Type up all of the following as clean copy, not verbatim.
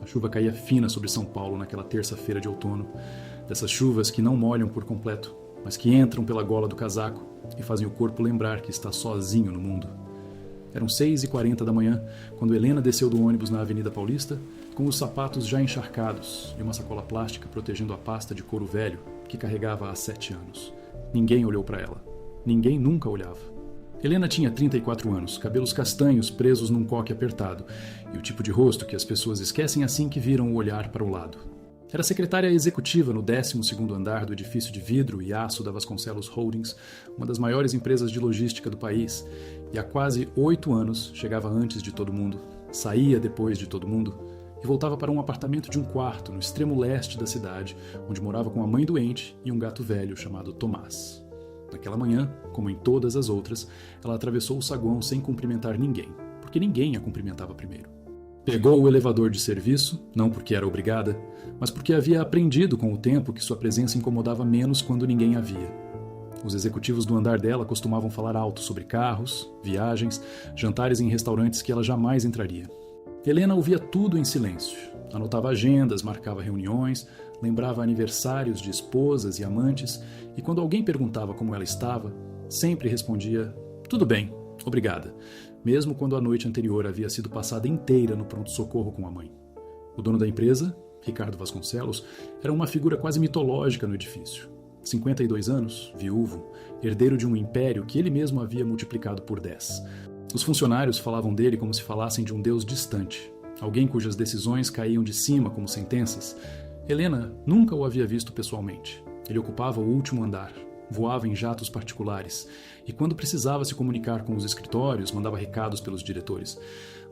A chuva caía fina sobre São Paulo naquela terça-feira de outono, dessas chuvas que não molham por completo, mas que entram pela gola do casaco e fazem o corpo lembrar que está sozinho no mundo. Eram 6h40 da manhã, quando Helena desceu do ônibus na Avenida Paulista, com os sapatos já encharcados e uma sacola plástica protegendo a pasta de couro velho que carregava há 7 anos. Ninguém olhou para ela. Ninguém nunca olhava. Helena tinha 34 anos, cabelos castanhos presos num coque apertado, e o tipo de rosto que as pessoas esquecem assim que viram o olhar para o lado. Era secretária executiva no 12º andar do edifício de vidro e aço da Vasconcelos Holdings, uma das maiores empresas de logística do país, e há quase 8 anos chegava antes de todo mundo, saía depois de todo mundo, e voltava para um apartamento de um quarto no extremo leste da cidade, onde morava com a mãe doente e um gato velho chamado Tomás. Naquela manhã, como em todas as outras, ela atravessou o saguão sem cumprimentar ninguém, porque ninguém a cumprimentava primeiro. Pegou o elevador de serviço, não porque era obrigada, mas porque havia aprendido com o tempo que sua presença incomodava menos quando ninguém a via. Os executivos do andar dela costumavam falar alto sobre carros, viagens, jantares em restaurantes que ela jamais entraria. Helena ouvia tudo em silêncio. Anotava agendas, marcava reuniões, lembrava aniversários de esposas e amantes, e quando alguém perguntava como ela estava, sempre respondia: "Tudo bem, obrigada", mesmo quando a noite anterior havia sido passada inteira no pronto-socorro com a mãe. O dono da empresa, Ricardo Vasconcelos, era uma figura quase mitológica no edifício. 52 anos, viúvo, herdeiro de um império que ele mesmo havia multiplicado por 10. Os funcionários falavam dele como se falassem de um deus distante, alguém cujas decisões caíam de cima como sentenças. Helena nunca o havia visto pessoalmente. Ele ocupava o último andar, voava em jatos particulares e, quando precisava se comunicar com os escritórios, mandava recados pelos diretores.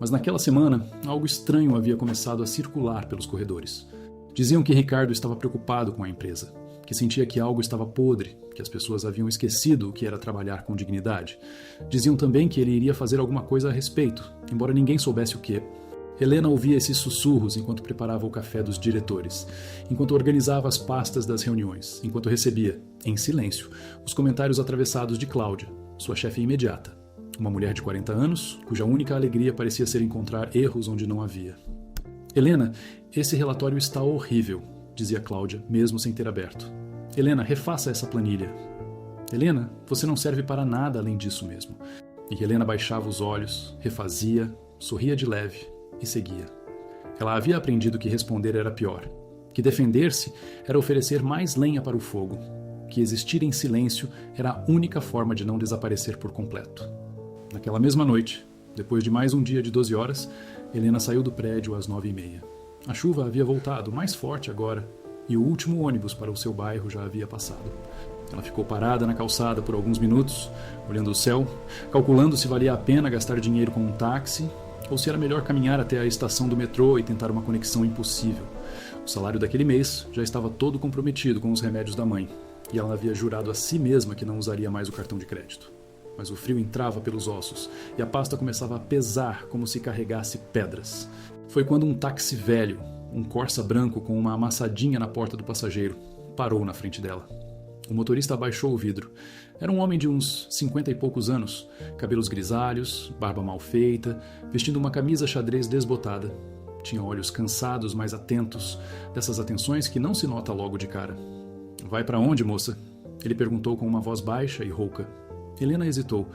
Mas naquela semana, algo estranho havia começado a circular pelos corredores. Diziam que Ricardo estava preocupado com a empresa, que sentia que algo estava podre, que as pessoas haviam esquecido o que era trabalhar com dignidade. Diziam também que ele iria fazer alguma coisa a respeito, embora ninguém soubesse o quê. Helena ouvia esses sussurros enquanto preparava o café dos diretores, enquanto organizava as pastas das reuniões, enquanto recebia, em silêncio, os comentários atravessados de Cláudia, sua chefe imediata. Uma mulher de 40 anos, cuja única alegria parecia ser encontrar erros onde não havia. "Helena, esse relatório está horrível", dizia Cláudia, mesmo sem ter aberto. "Helena, refaça essa planilha." "Helena, você não serve para nada além disso mesmo." E Helena baixava os olhos, refazia, sorria de leve e seguia. Ela havia aprendido que responder era pior, que defender-se era oferecer mais lenha para o fogo, que existir em silêncio era a única forma de não desaparecer por completo. Naquela mesma noite, depois de mais um dia de 12 horas, Helena saiu do prédio às 9h30. A chuva havia voltado, mais forte agora, e o último ônibus para o seu bairro já havia passado. Ela ficou parada na calçada por alguns minutos, olhando o céu, calculando se valia a pena gastar dinheiro com um táxi ou se era melhor caminhar até a estação do metrô e tentar uma conexão impossível. O salário daquele mês já estava todo comprometido com os remédios da mãe, e ela havia jurado a si mesma que não usaria mais o cartão de crédito. Mas o frio entrava pelos ossos, e a pasta começava a pesar como se carregasse pedras. Foi quando um táxi velho, um Corsa branco com uma amassadinha na porta do passageiro, parou na frente dela. O motorista abaixou o vidro. Era um homem de uns 50 e poucos anos, cabelos grisalhos, barba mal feita, vestindo uma camisa xadrez desbotada. Tinha olhos cansados, mas atentos, dessas atenções que não se nota logo de cara. "Vai para onde, moça?" Ele perguntou com uma voz baixa e rouca. Helena hesitou.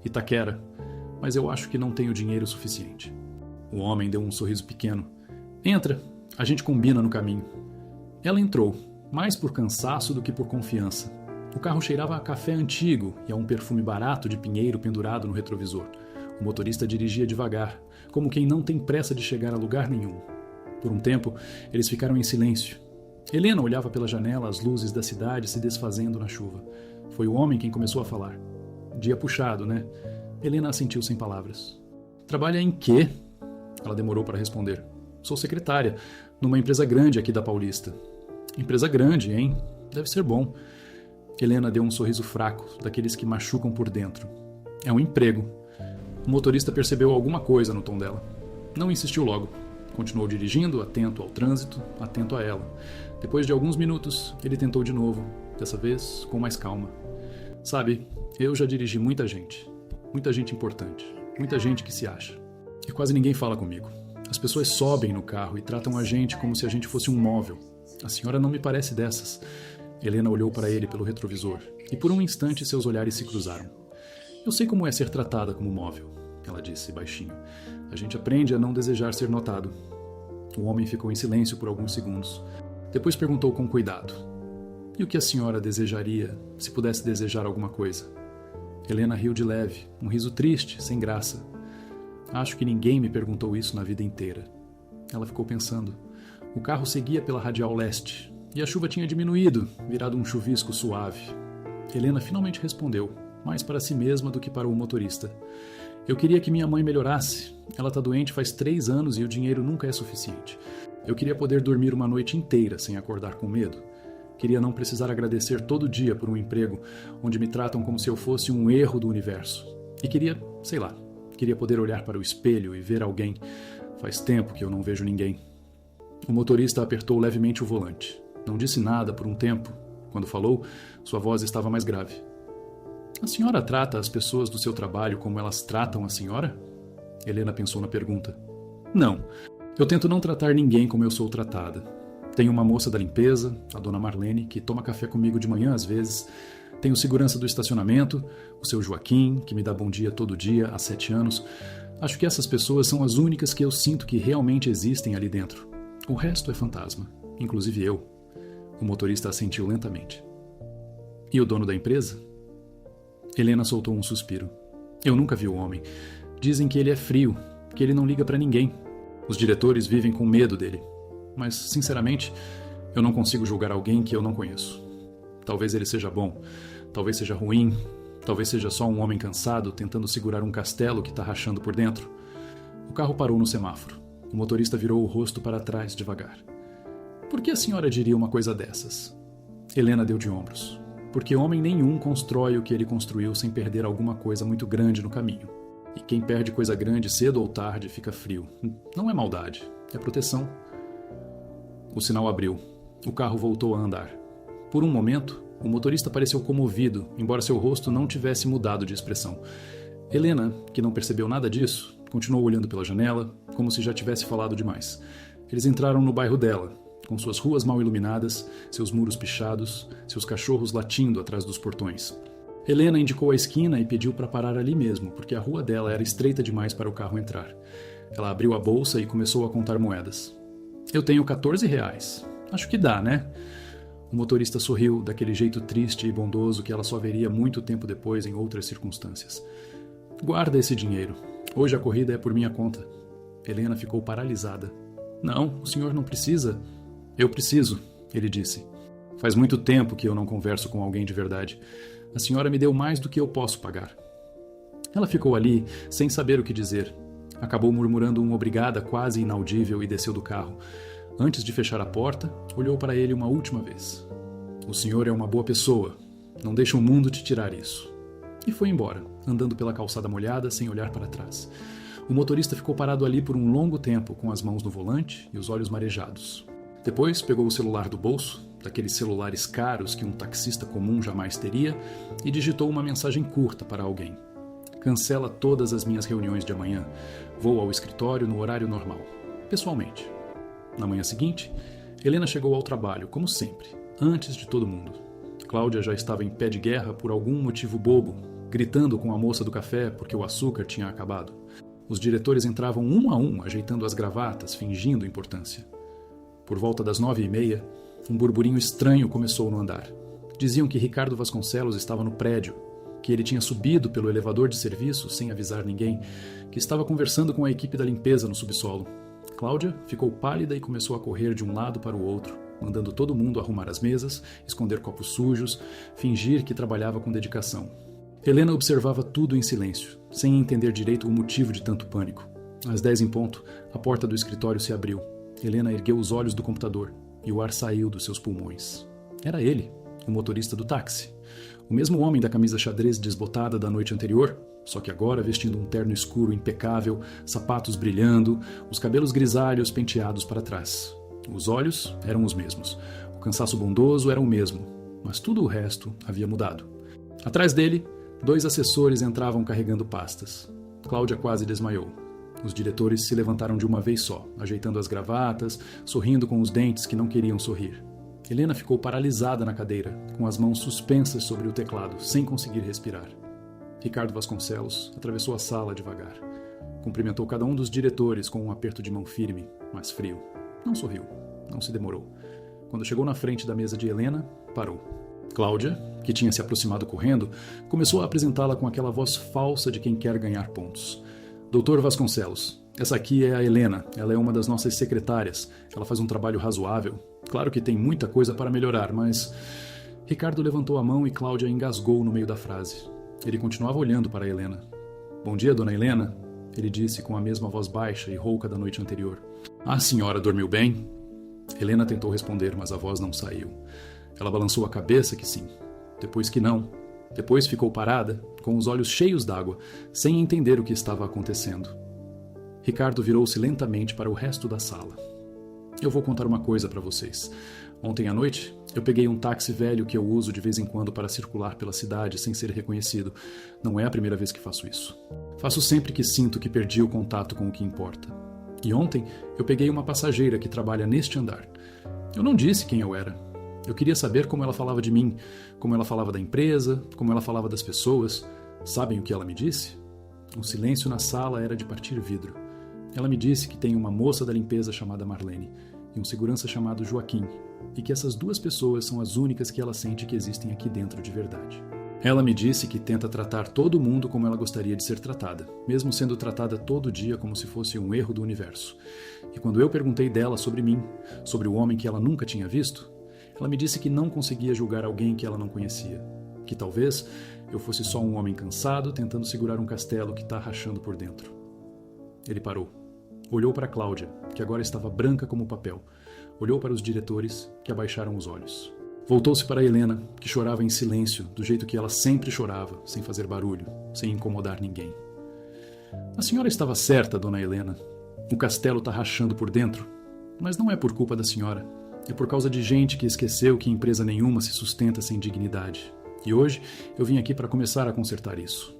"Itaquera, mas eu acho que não tenho dinheiro suficiente." O homem deu um sorriso pequeno. "Entra, a gente combina no caminho." Ela entrou, mais por cansaço do que por confiança. O carro cheirava a café antigo e a um perfume barato de pinheiro pendurado no retrovisor. O motorista dirigia devagar, como quem não tem pressa de chegar a lugar nenhum. Por um tempo, eles ficaram em silêncio. Helena olhava pela janela as luzes da cidade se desfazendo na chuva. Foi o homem quem começou a falar. "Dia puxado, né?" Helena assentiu sem palavras. "Trabalha em quê?" Ela demorou para responder. "Sou secretária, numa empresa grande aqui da Paulista." "Empresa grande, hein? Deve ser bom." Helena deu um sorriso fraco, daqueles que machucam por dentro. "É um emprego." O motorista percebeu alguma coisa no tom dela. Não insistiu logo. Continuou dirigindo, atento ao trânsito, atento a ela. Depois de alguns minutos, ele tentou de novo, dessa vez com mais calma. "Sabe, eu já dirigi muita gente importante, muita gente que se acha. E quase ninguém fala comigo. As pessoas sobem no carro e tratam a gente como se a gente fosse um móvel. A senhora não me parece dessas. Helena olhou para ele pelo retrovisor e por um instante seus olhares se cruzaram. Eu sei como é ser tratada como móvel, ela disse baixinho. A gente aprende a não desejar ser notado. O homem ficou em silêncio por alguns segundos. Depois perguntou com cuidado. E o que a senhora desejaria se pudesse desejar alguma coisa? Helena riu de leve, um riso triste, sem graça. Acho que ninguém me perguntou isso na vida inteira. Ela ficou pensando. O carro seguia pela radial leste, e a chuva tinha diminuído, virado um chuvisco suave. Helena finalmente respondeu, mais para si mesma do que para o motorista. Eu queria que minha mãe melhorasse. Ela está doente faz 3 anos e o dinheiro nunca é suficiente. Eu queria poder dormir uma noite inteira sem acordar com medo. Queria não precisar agradecer todo dia por um emprego onde me tratam como se eu fosse um erro do universo. E queria, sei lá, queria poder olhar para o espelho e ver alguém. Faz tempo que eu não vejo ninguém. O motorista apertou levemente o volante. Não disse nada por um tempo. Quando falou, sua voz estava mais grave. A senhora trata as pessoas do seu trabalho como elas tratam a senhora? Helena pensou na pergunta. Não. Eu tento não tratar ninguém como eu sou tratada. Tenho uma moça da limpeza, a dona Marlene, que toma café comigo de manhã às vezes. Tenho segurança do estacionamento, o seu Joaquim, que me dá bom dia todo dia há 7 anos. Acho que essas pessoas são as únicas que eu sinto que realmente existem ali dentro. O resto é fantasma, inclusive eu. O motorista assentiu lentamente. E o dono da empresa? Helena soltou um suspiro. Eu nunca vi o homem. Dizem que ele é frio, que ele não liga para ninguém. Os diretores vivem com medo dele. Mas, sinceramente, eu não consigo julgar alguém que eu não conheço. Talvez ele seja bom, talvez seja ruim, talvez seja só um homem cansado tentando segurar um castelo que está rachando por dentro. O carro parou no semáforo. O motorista virou o rosto para trás devagar. Por que a senhora diria uma coisa dessas? Helena deu de ombros. Porque homem nenhum constrói o que ele construiu sem perder alguma coisa muito grande no caminho. E quem perde coisa grande cedo ou tarde fica frio. Não é maldade, é proteção. O sinal abriu. O carro voltou a andar. Por um momento, o motorista pareceu comovido, embora seu rosto não tivesse mudado de expressão. Helena, que não percebeu nada disso, continuou olhando pela janela, como se já tivesse falado demais. Eles entraram no bairro dela, com suas ruas mal iluminadas, seus muros pichados, seus cachorros latindo atrás dos portões. Helena indicou a esquina e pediu para parar ali mesmo, porque a rua dela era estreita demais para o carro entrar. Ela abriu a bolsa e começou a contar moedas. Eu tenho 14 reais. Acho que dá, né? O motorista sorriu daquele jeito triste e bondoso que ela só veria muito tempo depois em outras circunstâncias. Guarda esse dinheiro. Hoje a corrida é por minha conta. Helena ficou paralisada. Não, o senhor não precisa. Eu preciso, ele disse. Faz muito tempo que eu não converso com alguém de verdade. A senhora me deu mais do que eu posso pagar. Ela ficou ali, sem saber o que dizer. Acabou murmurando um obrigada quase inaudível e desceu do carro. Antes de fechar a porta, olhou para ele uma última vez. O senhor é uma boa pessoa. Não deixa o mundo te tirar isso. E foi embora, andando pela calçada molhada, sem olhar para trás. O motorista ficou parado ali por um longo tempo, com as mãos no volante e os olhos marejados. Depois pegou o celular do bolso, daqueles celulares caros que um taxista comum jamais teria, e digitou uma mensagem curta para alguém. Cancela todas as minhas reuniões de amanhã. Vou ao escritório no horário normal, pessoalmente. Na manhã seguinte, Helena chegou ao trabalho, como sempre, antes de todo mundo. Cláudia já estava em pé de guerra por algum motivo bobo, gritando com a moça do café porque o açúcar tinha acabado. Os diretores entravam um a um, ajeitando as gravatas, fingindo importância. Por volta das 9h30, um burburinho estranho começou no andar. Diziam que Ricardo Vasconcelos estava no prédio, que ele tinha subido pelo elevador de serviço sem avisar ninguém, que estava conversando com a equipe da limpeza no subsolo. Cláudia ficou pálida e começou a correr de um lado para o outro, mandando todo mundo arrumar as mesas, esconder copos sujos, fingir que trabalhava com dedicação. Helena observava tudo em silêncio, sem entender direito o motivo de tanto pânico. Às 10 em ponto, a porta do escritório se abriu. Helena ergueu os olhos do computador e o ar saiu dos seus pulmões. Era ele, o motorista do táxi. O mesmo homem da camisa xadrez desbotada da noite anterior, só que agora vestindo um terno escuro impecável, sapatos brilhando, os cabelos grisalhos penteados para trás. Os olhos eram os mesmos. O cansaço bondoso era o mesmo, mas tudo o resto havia mudado. Atrás dele, 2 assessores entravam carregando pastas. Cláudia quase desmaiou. Os diretores se levantaram de uma vez só, ajeitando as gravatas, sorrindo com os dentes que não queriam sorrir. Helena ficou paralisada na cadeira, com as mãos suspensas sobre o teclado, sem conseguir respirar. Ricardo Vasconcelos atravessou a sala devagar. Cumprimentou cada um dos diretores com um aperto de mão firme, mas frio. Não sorriu, não se demorou. Quando chegou na frente da mesa de Helena, parou. Cláudia, que tinha se aproximado correndo, começou a apresentá-la com aquela voz falsa de quem quer ganhar pontos. Doutor Vasconcelos, essa aqui é a Helena, ela é uma das nossas secretárias. Ela faz um trabalho razoável. Claro que tem muita coisa para melhorar, mas... Ricardo levantou a mão e Cláudia engasgou no meio da frase. Ele continuava olhando para a Helena. Bom dia, dona Helena, ele disse com a mesma voz baixa e rouca da noite anterior. A senhora dormiu bem? Helena tentou responder, mas a voz não saiu. Ela balançou a cabeça que sim, depois que não. Depois ficou parada, com os olhos cheios d'água, sem entender o que estava acontecendo. Ricardo virou-se lentamente para o resto da sala. Eu vou contar uma coisa para vocês. Ontem à noite, eu peguei um táxi velho que eu uso de vez em quando para circular pela cidade sem ser reconhecido. Não é a primeira vez que faço isso. Faço sempre que sinto que perdi o contato com o que importa. E ontem, eu peguei uma passageira que trabalha neste andar. Eu não disse quem eu era. Eu queria saber como ela falava de mim, como ela falava da empresa, como ela falava das pessoas. Sabem o que ela me disse? O silêncio na sala era de partir vidro. Ela me disse que tem uma moça da limpeza chamada Marlene e um segurança chamado Joaquim, e que essas duas pessoas são as únicas que ela sente que existem aqui dentro de verdade. Ela me disse que tenta tratar todo mundo como ela gostaria de ser tratada, mesmo sendo tratada todo dia como se fosse um erro do universo. E quando eu perguntei dela sobre mim, sobre o homem que ela nunca tinha visto, ela me disse que não conseguia julgar alguém que ela não conhecia, que talvez eu fosse só um homem cansado tentando segurar um castelo que está rachando por dentro. Ele parou. Olhou para Cláudia, que agora estava branca como papel. Olhou para os diretores, que abaixaram os olhos. Voltou-se para Helena, que chorava em silêncio, do jeito que ela sempre chorava, sem fazer barulho, sem incomodar ninguém. A senhora estava certa, dona Helena. O castelo está rachando por dentro. Mas não é por culpa da senhora. É por causa de gente que esqueceu que empresa nenhuma se sustenta sem dignidade. E hoje eu vim aqui para começar a consertar isso.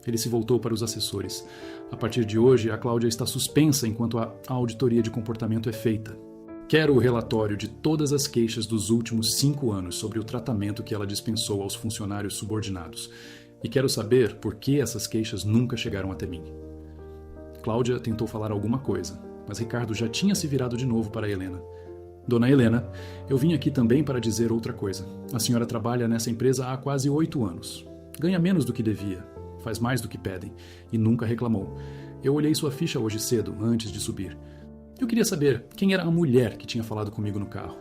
Ele se voltou para os assessores. A partir de hoje, a Cláudia está suspensa enquanto a auditoria de comportamento é feita. Quero o relatório de todas as queixas dos últimos 5 anos sobre o tratamento que ela dispensou aos funcionários subordinados. E quero saber por que essas queixas nunca chegaram até mim. Cláudia tentou falar alguma coisa, mas Ricardo já tinha se virado de novo para Helena. Dona Helena, eu vim aqui também para dizer outra coisa. A senhora trabalha nessa empresa há quase 8 anos. Ganha menos do que devia. Faz mais do que pedem, e nunca reclamou. Eu olhei sua ficha hoje cedo, antes de subir. Eu queria saber quem era a mulher que tinha falado comigo no carro.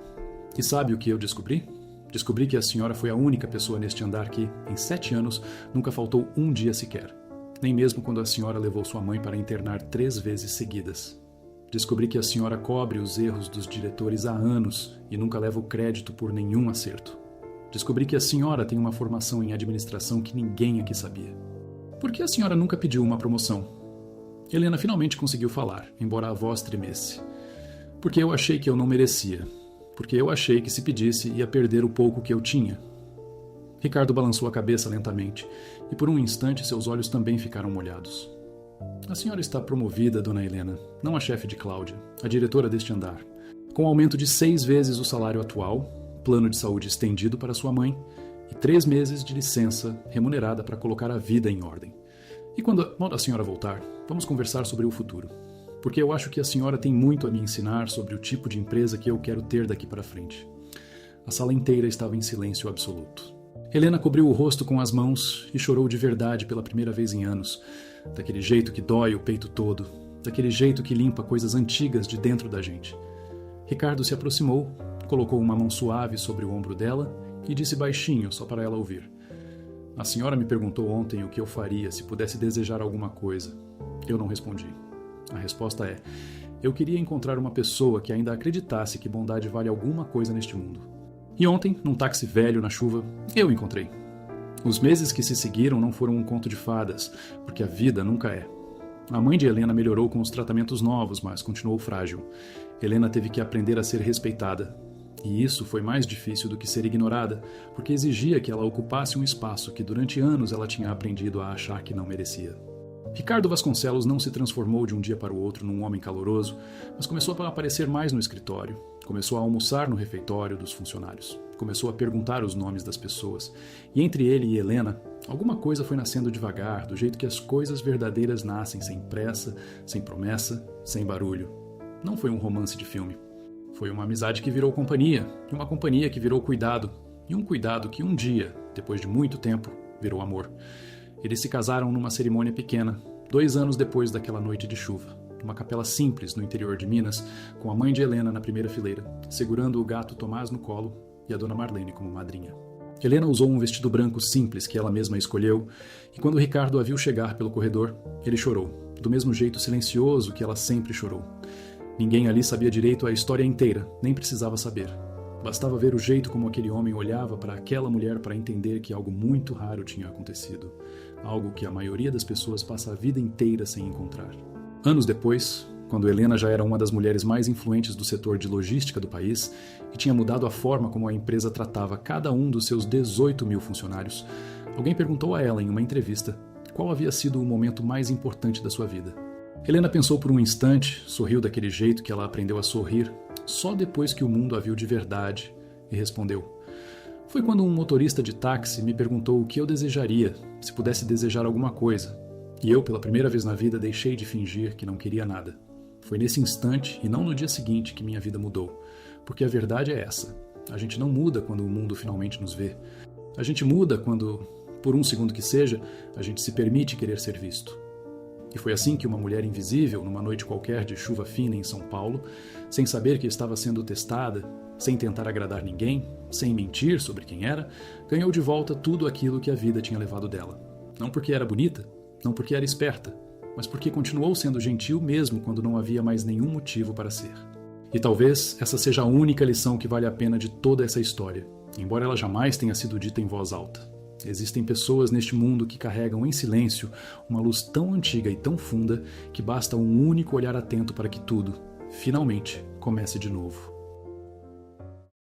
E sabe o que eu descobri? Descobri que a senhora foi a única pessoa neste andar que, em 7 anos, nunca faltou um dia sequer. Nem mesmo quando a senhora levou sua mãe para internar 3 vezes seguidas. Descobri que a senhora cobre os erros dos diretores há anos e nunca leva o crédito por nenhum acerto. Descobri que a senhora tem uma formação em administração que ninguém aqui sabia. Por que a senhora nunca pediu uma promoção? Helena finalmente conseguiu falar, embora a voz tremesse. Porque eu achei que eu não merecia. Porque eu achei que se pedisse ia perder o pouco que eu tinha. Ricardo balançou a cabeça lentamente, e por um instante seus olhos também ficaram molhados. A senhora está promovida, dona Helena, não a chefe de Cláudia, a diretora deste andar, com aumento de 6 vezes o salário atual, plano de saúde estendido para sua mãe, e 3 meses de licença remunerada para colocar a vida em ordem. E quando a senhora voltar, vamos conversar sobre o futuro. Porque eu acho que a senhora tem muito a me ensinar sobre o tipo de empresa que eu quero ter daqui para frente. A sala inteira estava em silêncio absoluto. Helena cobriu o rosto com as mãos e chorou de verdade pela primeira vez em anos. Daquele jeito que dói o peito todo. Daquele jeito que limpa coisas antigas de dentro da gente. Ricardo se aproximou, colocou uma mão suave sobre o ombro dela e disse baixinho, só para ela ouvir. A senhora me perguntou ontem o que eu faria se pudesse desejar alguma coisa. Eu não respondi. A resposta é, eu queria encontrar uma pessoa que ainda acreditasse que bondade vale alguma coisa neste mundo. E ontem, num táxi velho na chuva, eu encontrei. Os meses que se seguiram não foram um conto de fadas, porque a vida nunca é. A mãe de Helena melhorou com os tratamentos novos, mas continuou frágil. Helena teve que aprender a ser respeitada. E isso foi mais difícil do que ser ignorada, porque exigia que ela ocupasse um espaço que durante anos ela tinha aprendido a achar que não merecia. Ricardo Vasconcelos não se transformou de um dia para o outro num homem caloroso, mas começou a aparecer mais no escritório, começou a almoçar no refeitório dos funcionários, começou a perguntar os nomes das pessoas, e entre ele e Helena, alguma coisa foi nascendo devagar, do jeito que as coisas verdadeiras nascem, sem pressa, sem promessa, sem barulho. Não foi um romance de filme. Foi uma amizade que virou companhia, e uma companhia que virou cuidado, e um cuidado que um dia, depois de muito tempo, virou amor. Eles se casaram numa cerimônia pequena, 2 anos depois daquela noite de chuva, numa capela simples no interior de Minas, com a mãe de Helena na primeira fileira, segurando o gato Tomás no colo e a dona Marlene como madrinha. Helena usou um vestido branco simples que ela mesma escolheu, e quando Ricardo a viu chegar pelo corredor, ele chorou, do mesmo jeito silencioso que ela sempre chorou. Ninguém ali sabia direito a história inteira, nem precisava saber. Bastava ver o jeito como aquele homem olhava para aquela mulher para entender que algo muito raro tinha acontecido. Algo que a maioria das pessoas passa a vida inteira sem encontrar. Anos depois, quando Helena já era uma das mulheres mais influentes do setor de logística do país e tinha mudado a forma como a empresa tratava cada um dos seus 18 mil funcionários, alguém perguntou a ela em uma entrevista qual havia sido o momento mais importante da sua vida. Helena pensou por um instante, sorriu daquele jeito que ela aprendeu a sorrir, só depois que o mundo a viu de verdade, e respondeu: "Foi quando um motorista de táxi me perguntou o que eu desejaria, se pudesse desejar alguma coisa, e eu, pela primeira vez na vida, deixei de fingir que não queria nada. Foi nesse instante, e não no dia seguinte, que minha vida mudou, porque a verdade é essa, a gente não muda quando o mundo finalmente nos vê. A gente muda quando, por um segundo que seja, a gente se permite querer ser visto." E foi assim que uma mulher invisível, numa noite qualquer de chuva fina em São Paulo, sem saber que estava sendo testada, sem tentar agradar ninguém, sem mentir sobre quem era, ganhou de volta tudo aquilo que a vida tinha levado dela. Não porque era bonita, não porque era esperta, mas porque continuou sendo gentil mesmo quando não havia mais nenhum motivo para ser. E talvez essa seja a única lição que vale a pena de toda essa história, embora ela jamais tenha sido dita em voz alta. Existem pessoas neste mundo que carregam em silêncio uma luz tão antiga e tão funda que basta um único olhar atento para que tudo, finalmente, comece de novo.